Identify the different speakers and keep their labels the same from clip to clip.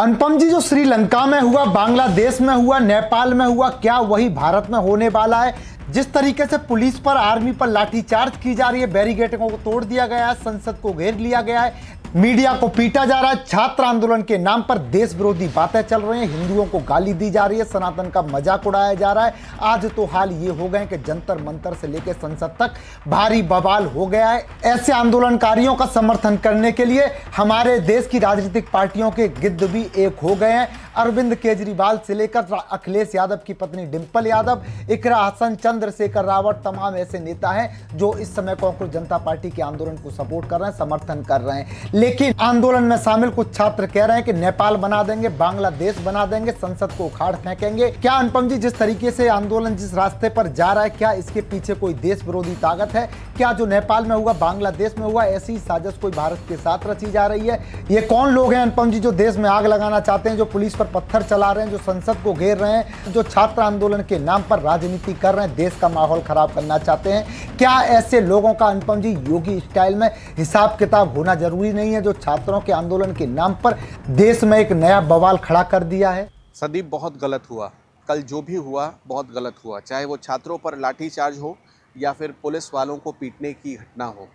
Speaker 1: अनुपम जी, जो श्रीलंका में हुआ, बांग्लादेश में हुआ, नेपाल में हुआ, क्या वही भारत में होने वाला है? जिस तरीके से पुलिस पर, आर्मी पर लाठीचार्ज की जा रही है, बैरिकेडों को तोड़ दिया गया है, संसद को घेर लिया गया है, मीडिया को पीटा जा रहा है, छात्र आंदोलन के नाम पर देश विरोधी बातें चल रही हैं, हिंदुओं को गाली दी जा रही है, सनातन का मजाक उड़ाया जा रहा है। आज तो हाल ये हो गए कि जंतर मंतर से लेकर संसद तक भारी बवाल हो गया है। ऐसे आंदोलनकारियों का समर्थन करने के लिए हमारे देश की राजनीतिक पार्टियों के गिद्ध भी एक हो गए हैं। अरविंद केजरीवाल से लेकर अखिलेश यादव की पत्नी डिंपल यादव, इकरा हसन, चंद्रशेखर रावत, तमाम ऐसे नेता हैं जो इस समय कांग्रेस जनता पार्टी के आंदोलन को सपोर्ट कर रहे हैं, समर्थन कर रहे हैं। लेकिन आंदोलन में शामिल कुछ छात्र कह रहे हैं कि नेपाल बना देंगे, बांग्लादेश बना देंगे, संसद को उखाड़ फेंकेंगे। क्या अनुपम जी, जिस तरीके से आंदोलन जिस रास्ते पर जा रहा है, क्या इसके पीछे कोई देश विरोधी ताकत है? क्या जो नेपाल में हुआ, बांग्लादेश में हुआ, ऐसी साजिश कोई भारत के साथ रची जा रही है? ये कौन लोग हैं अनुपम जी जो देश में आग लगाना चाहते हैं, जो पुलिस पर पत्थर चला रहे हैं, जो संसद को घेर रहे हैं, जो छात्र आंदोलन के नाम पर राजनीति कर रहे हैं, देश का माहौल खराब करना चाहते हैं? क्या ऐसे लोगों का अनुपम जी योगी स्टाइल में हिसाब किताब होना जरूरी नहीं है, जो छात्रों के आंदोलन के नाम पर देश में एक नया बवाल खड़ा कर दिया है?
Speaker 2: संदीप, बहुत गलत हुआ। कल जो भी हुआ बहुत गलत हुआ, चाहे वो छात्रों पर लाठीचार्ज हो या फिर पुलिस वालों को पीटने की घटना हो।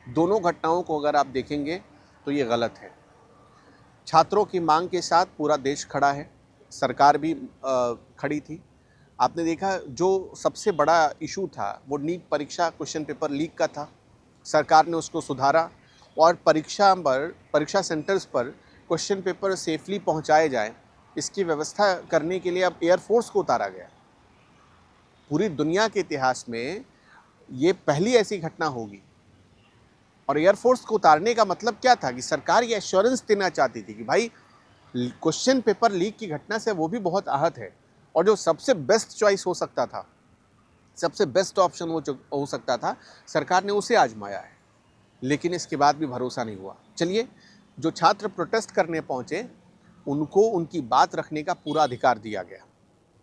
Speaker 2: दोनों घटनाओं को अगर आप देखेंगे तो ये गलत है। छात्रों की मांग के साथ पूरा देश खड़ा है, सरकार भी खड़ी थी। आपने देखा जो सबसे बड़ा इशू था वो नीट परीक्षा क्वेश्चन पेपर लीक का था। सरकार ने उसको सुधारा और परीक्षा सेंटर्स पर क्वेश्चन पेपर सेफली पहुंचाए जाए, इसकी व्यवस्था करने के लिए अब एयरफोर्स को उतारा गया। पूरी दुनिया के इतिहास में ये पहली ऐसी घटना होगी। और एयरफोर्स को उतारने का मतलब क्या था कि सरकार ये एश्योरेंस देना चाहती थी कि भाई क्वेश्चन पेपर लीक की घटना से वो भी बहुत आहत है, और जो सबसे बेस्ट चॉइस हो सकता था, सबसे बेस्ट ऑप्शन वो जो हो सकता था, सरकार ने उसे आजमाया है। लेकिन इसके बाद भी भरोसा नहीं हुआ। चलिए, जो छात्र प्रोटेस्ट करने पहुँचे उनको उनकी बात रखने का पूरा अधिकार दिया गया।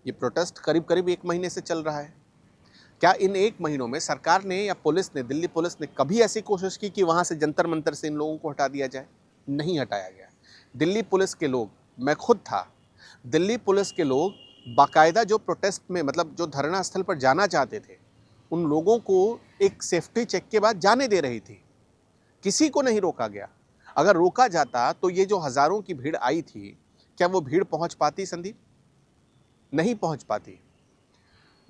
Speaker 2: ये प्रोटेस्ट करीब करीब 1 महीने से चल रहा है। क्या इन 1 महीनों में सरकार ने या पुलिस ने, दिल्ली पुलिस ने कभी ऐसी कोशिश की कि वहाँ से जंतर मंतर से इन लोगों को हटा दिया जाए? नहीं हटाया गया। दिल्ली पुलिस के लोग, मैं खुद था, दिल्ली पुलिस के लोग बाकायदा जो प्रोटेस्ट में, मतलब जो धरना स्थल पर जाना चाहते थे, उन लोगों को एक सेफ्टी चेक के बाद जाने दे रही थी। किसी को नहीं रोका गया। अगर रोका जाता तो ये जो हज़ारों की भीड़ आई थी, क्या वो भीड़ पहुंच पाती संदीप? नहीं पहुंच पाती।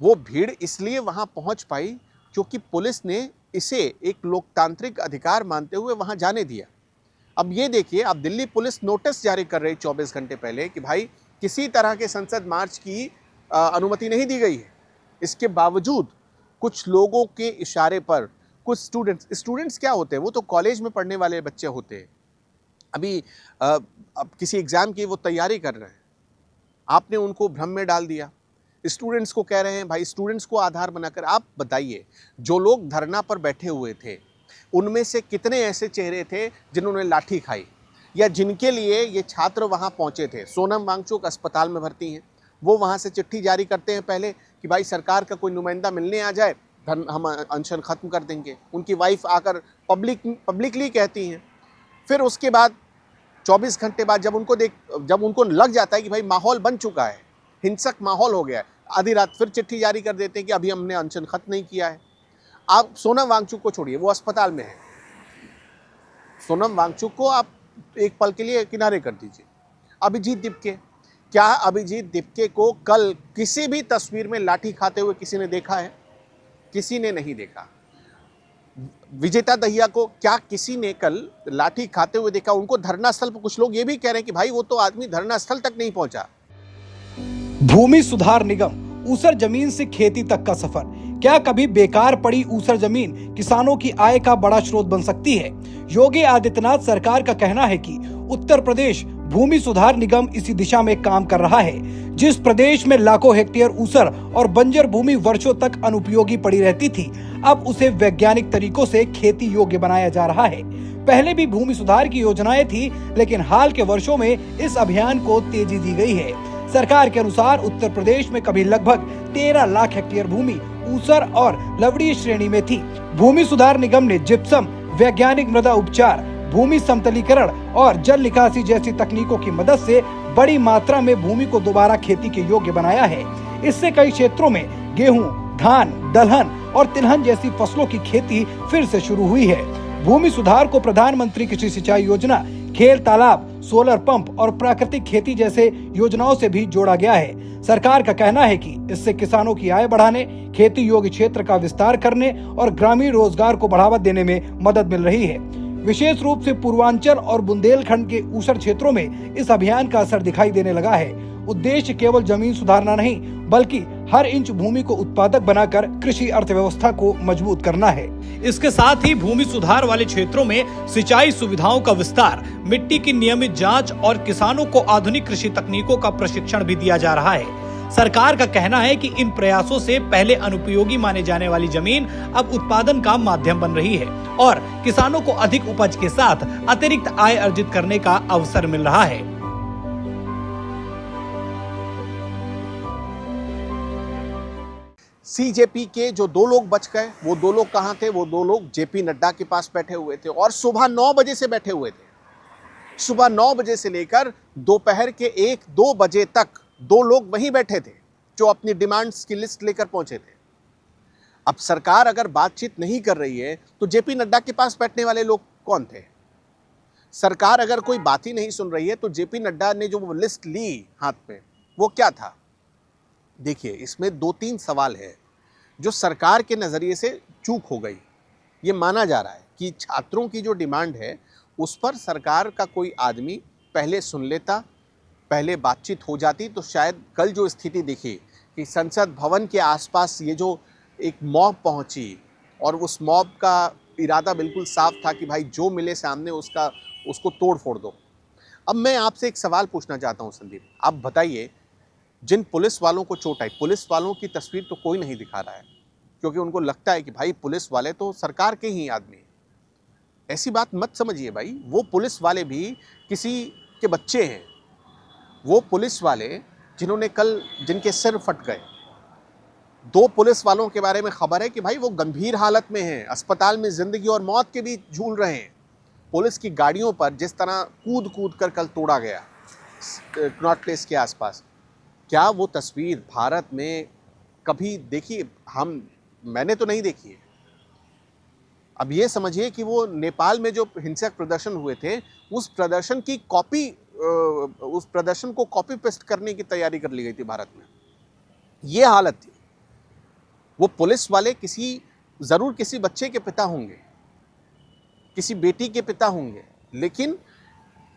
Speaker 2: वो भीड़ इसलिए वहां पहुंच पाई क्योंकि पुलिस ने इसे एक लोकतांत्रिक अधिकार मानते हुए वहां जाने दिया। अब ये देखिए, अब दिल्ली पुलिस नोटिस जारी कर रही 24 घंटे पहले कि भाई किसी तरह के संसद मार्च की अनुमति नहीं दी गई है। इसके बावजूद कुछ लोगों के इशारे पर कुछ स्टूडेंट्स क्या होते हैं, वो तो कॉलेज में पढ़ने वाले बच्चे होते हैं, अभी अब किसी एग्ज़ाम की वो तैयारी कर रहे हैं, आपने उनको भ्रम में डाल दिया। स्टूडेंट्स को कह रहे हैं भाई, स्टूडेंट्स को आधार बनाकर आप बताइए, जो लोग धरना पर बैठे हुए थे उनमें से कितने ऐसे चेहरे थे जिन्होंने लाठी खाई, या जिनके लिए ये छात्र वहाँ पहुँचे थे? सोनम वांगचुक अस्पताल में भर्ती हैं, वो वहाँ से चिट्ठी जारी करते हैं पहले कि भाई सरकार का कोई नुमाइंदा मिलने आ जाए, हम अनशन ख़त्म कर देंगे। उनकी वाइफ आकर पब्लिकली कहती हैं। फिर उसके बाद 24 घंटे बाद जब उनको लग जाता है कि भाई माहौल बन चुका है, हिंसक माहौल हो गया है, आधी रात फिर चिट्ठी जारी कर देते हैं कि अभी हमने अनशन खत्म नहीं किया है। आप सोनम वांगचुक को छोड़िए, वो अस्पताल में है, सोनम वांगचुक को आप एक पल के लिए किनारे कर दीजिए। अभिजीत दिपके, क्या अभिजीत दिपके को कल किसी भी तस्वीर में लाठी खाते हुए किसी ने देखा है? किसी ने नहीं देखा। विजेता दहिया को क्या किसी ने कल लाठी खाते हुए देखा? उनको धरना स्थल पर कुछ लोग ये भी कह रहे हैं कि भाई वो तो आदमी धरना स्थल तक नहीं पहुंचा।
Speaker 3: भूमि सुधार निगम, ऊसर जमीन से खेती तक का सफर। क्या कभी बेकार पड़ी ऊसर जमीन किसानों की आय का बड़ा स्रोत बन सकती है? योगी आदित्यनाथ सरकार का कहना है कि उत्तर प्रदेश भूमि सुधार निगम इसी दिशा में काम कर रहा है। जिस प्रदेश में लाखों हेक्टेयर ऊसर और बंजर भूमि वर्षों तक अनुपयोगी पड़ी रहती थी, अब उसे वैज्ञानिक तरीकों से खेती योग्य बनाया जा रहा है। पहले भी भूमि सुधार की योजनाएं थी, लेकिन हाल के वर्षों में इस अभियान को तेजी दी गई है। सरकार के अनुसार उत्तर प्रदेश में कभी लगभग 13 लाख हेक्टेयर भूमि ऊसर और लवणीय श्रेणी में थी। भूमि सुधार निगम ने जिप्सम, वैज्ञानिक मृदा उपचार, भूमि समतलीकरण और जल निकासी जैसी तकनीकों की मदद से बड़ी मात्रा में भूमि को दोबारा खेती के योग्य बनाया है। इससे कई क्षेत्रों में गेहूं, धान, दलहन और तिलहन जैसी फसलों की खेती फिर से शुरू हुई है। भूमि सुधार को प्रधानमंत्री कृषि सिंचाई योजना, खेल तालाब, सोलर पंप और प्राकृतिक खेती जैसे योजनाओं से भी जोड़ा गया है। सरकार का कहना है कि इससे किसानों की आय बढ़ाने, खेती योग्य क्षेत्र का विस्तार करने और ग्रामीण रोजगार को बढ़ावा देने में मदद मिल रही है। विशेष रूप से पूर्वांचल और बुंदेलखंड के ऊसर क्षेत्रों में इस अभियान का असर दिखाई देने लगा है। उद्देश्य केवल जमीन सुधारना नहीं, बल्कि हर इंच भूमि को उत्पादक बनाकर कृषि अर्थव्यवस्था को मजबूत करना है।
Speaker 4: इसके साथ ही भूमि सुधार वाले क्षेत्रों में सिंचाई सुविधाओं का विस्तार, मिट्टी की नियमित जांच और किसानों को आधुनिक कृषि तकनीकों का प्रशिक्षण भी दिया जा रहा है। सरकार का कहना है कि इन प्रयासों से पहले अनुपयोगी माने जाने वाली जमीन अब उत्पादन का माध्यम बन रही है और किसानों को अधिक उपज के साथ अतिरिक्त आय अर्जित करने का अवसर मिल रहा है।
Speaker 2: सीजेपी के जो 2 लोग बच गए, वो 2 लोग कहाँ थे? वो 2 लोग जेपी नड्डा के पास बैठे हुए थे और सुबह 9 बजे से बैठे हुए थे। सुबह 9 बजे से लेकर दोपहर के 1-2 बजे तक 2 लोग वहीं बैठे थे जो अपनी डिमांड्स की लिस्ट लेकर पहुंचे थे। अब सरकार अगर बातचीत नहीं कर रही है तो जेपी नड्डा के पास बैठने वाले लोग कौन थे? सरकार अगर कोई बात ही नहीं सुन रही है तो जेपी नड्डा ने जो लिस्ट ली हाथ में, वो क्या था? देखिए, इसमें 2-3 सवाल है जो सरकार के नज़रिए से चूक हो गई। ये माना जा रहा है कि छात्रों की जो डिमांड है उस पर सरकार का कोई आदमी पहले सुन लेता, पहले बातचीत हो जाती, तो शायद कल जो स्थिति दिखी कि संसद भवन के आसपास ये जो एक मॉब पहुंची और उस मॉब का इरादा बिल्कुल साफ था कि भाई जो मिले सामने उसको तोड़ फोड़ दो। अब मैं आपसे एक सवाल पूछना चाहता हूं संदीप, आप बताइए, जिन पुलिस वालों को चोट आई, पुलिस वालों की तस्वीर तो कोई नहीं दिखा रहा है क्योंकि उनको लगता है कि भाई पुलिस वाले तो सरकार के ही आदमी हैं। ऐसी बात मत समझिए भाई, वो पुलिस वाले भी किसी के बच्चे हैं। वो पुलिस वाले जिनके सिर फट गए, 2 पुलिस वालों के बारे में खबर है कि भाई वो गंभीर हालत में हैं, अस्पताल में जिंदगी और मौत के बीच झूल रहे हैं। पुलिस की गाड़ियों पर जिस तरह कूद कूद कर कल तोड़ा गया कनॉट प्लेस के आसपास, क्या वो तस्वीर भारत में कभी देखी? मैंने तो नहीं देखी है। अब ये समझिए कि वो नेपाल में जो हिंसक प्रदर्शन हुए थे, उस प्रदर्शन को कॉपी पेस्ट करने की तैयारी कर ली गई थी भारत में। ये हालत थी। वो पुलिस वाले ज़रूर किसी बच्चे के पिता होंगे, किसी बेटी के पिता होंगे, लेकिन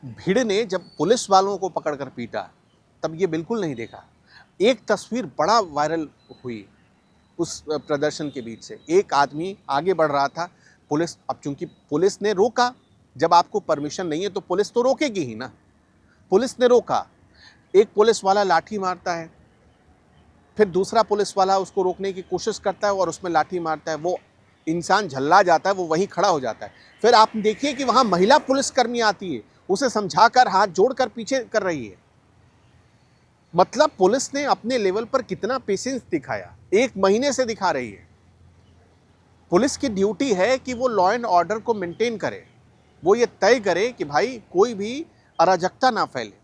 Speaker 2: भीड़ ने जब पुलिस वालों को पकड़कर पीटा तब ये बिल्कुल नहीं देखा। एक तस्वीर बड़ा वायरल हुई उस प्रदर्शन के बीच से। एक आदमी आगे बढ़ रहा था, अब चूंकि पुलिस ने रोका, जब आपको परमिशन नहीं है तो पुलिस तो रोकेगी ही ना। पुलिस ने रोका, एक पुलिस वाला लाठी मारता है, फिर दूसरा पुलिस वाला उसको रोकने की कोशिश करता है और उसमें लाठी मारता है। वो इंसान झल्ला जाता है, वो वहीं खड़ा हो जाता है। फिर आप देखिए कि वहाँ महिला पुलिसकर्मी आती है, उसे समझाकर हाथ जोड़कर पीछे कर रही है। मतलब पुलिस ने अपने लेवल पर कितना पेशेंस दिखाया, 1 महीने से दिखा रही है। पुलिस की ड्यूटी है कि वो लॉ एंड ऑर्डर को मेंटेन करे, वो ये तय करे कि भाई कोई भी अराजकता ना फैले।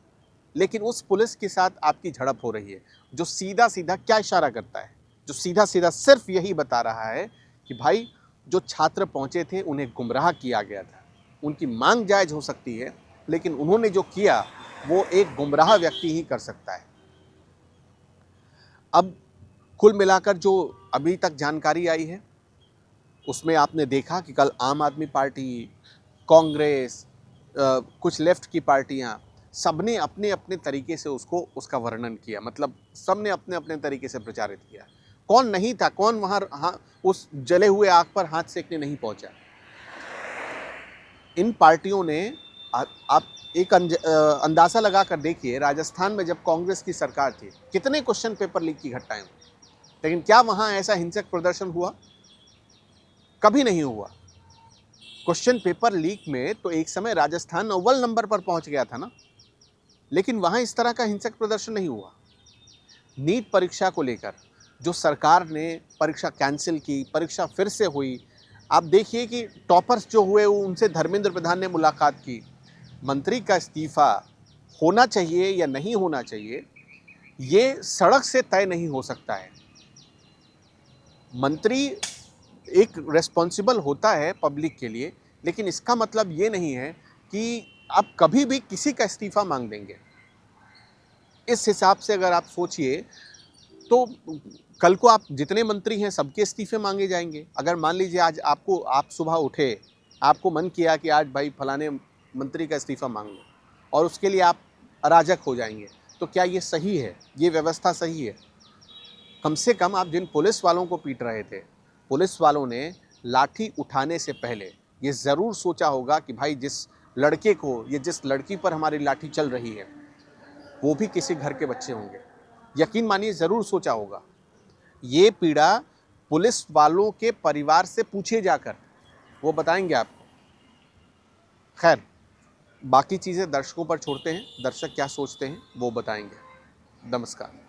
Speaker 2: लेकिन उस पुलिस के साथ आपकी झड़प हो रही है, जो सीधा सीधा क्या इशारा करता है? जो सीधा सीधा सिर्फ यही बता रहा है कि भाई जो छात्र पहुंचे थे उन्हें गुमराह किया गया था। उनकी मांग जायज़ हो सकती है, लेकिन उन्होंने जो किया वो एक गुमराह व्यक्ति ही कर सकता है। अब कुल मिलाकर जो अभी तक जानकारी आई है उसमें आपने देखा कि कल आम आदमी पार्टी, कांग्रेस, कुछ लेफ्ट की पार्टियां, सबने अपने अपने तरीके से उसका वर्णन किया। मतलब सबने अपने अपने तरीके से प्रचारित किया। कौन नहीं था, कौन वहाँ उस जले हुए आग पर हाथ सेकने नहीं पहुंचा? इन पार्टियों ने, आप एक अंदाज़ा लगा कर देखिए, राजस्थान में जब कांग्रेस की सरकार थी कितने क्वेश्चन पेपर लीक की घटनाएं हुई, लेकिन क्या वहाँ ऐसा हिंसक प्रदर्शन हुआ? कभी नहीं हुआ। क्वेश्चन पेपर लीक में तो एक समय राजस्थान अव्वल नंबर पर पहुंच गया था ना, लेकिन वहाँ इस तरह का हिंसक प्रदर्शन नहीं हुआ। नीट परीक्षा को लेकर जो सरकार ने परीक्षा कैंसिल की, परीक्षा फिर से हुई, आप देखिए कि टॉपर्स जो हुए उनसे धर्मेंद्र प्रधान ने मुलाकात की। मंत्री का इस्तीफा होना चाहिए या नहीं होना चाहिए, ये सड़क से तय नहीं हो सकता है। मंत्री एक रिस्पॉन्सिबल होता है पब्लिक के लिए, लेकिन इसका मतलब ये नहीं है कि आप कभी भी किसी का इस्तीफा मांग देंगे। इस हिसाब से अगर आप सोचिए तो कल को आप जितने मंत्री हैं सबके इस्तीफे मांगे जाएंगे। अगर मान लीजिए आज आप सुबह उठे, आपको मन किया कि आज भाई फलाने मंत्री का इस्तीफा मांग लो और उसके लिए आप अराजक हो जाएंगे, तो क्या ये सही है? ये व्यवस्था सही है? कम से कम आप जिन पुलिस वालों को पीट रहे थे, पुलिस वालों ने लाठी उठाने से पहले ये ज़रूर सोचा होगा कि भाई जिस लड़के को या जिस लड़की पर हमारी लाठी चल रही है वो भी किसी घर के बच्चे होंगे। यकीन मानिए ज़रूर सोचा होगा। ये पीड़ा पुलिस वालों के परिवार से पूछे जाकर, वो बताएंगे आपको। खैर, बाकी चीज़ें दर्शकों पर छोड़ते हैं, दर्शक क्या सोचते हैं वो बताएंगे। नमस्कार।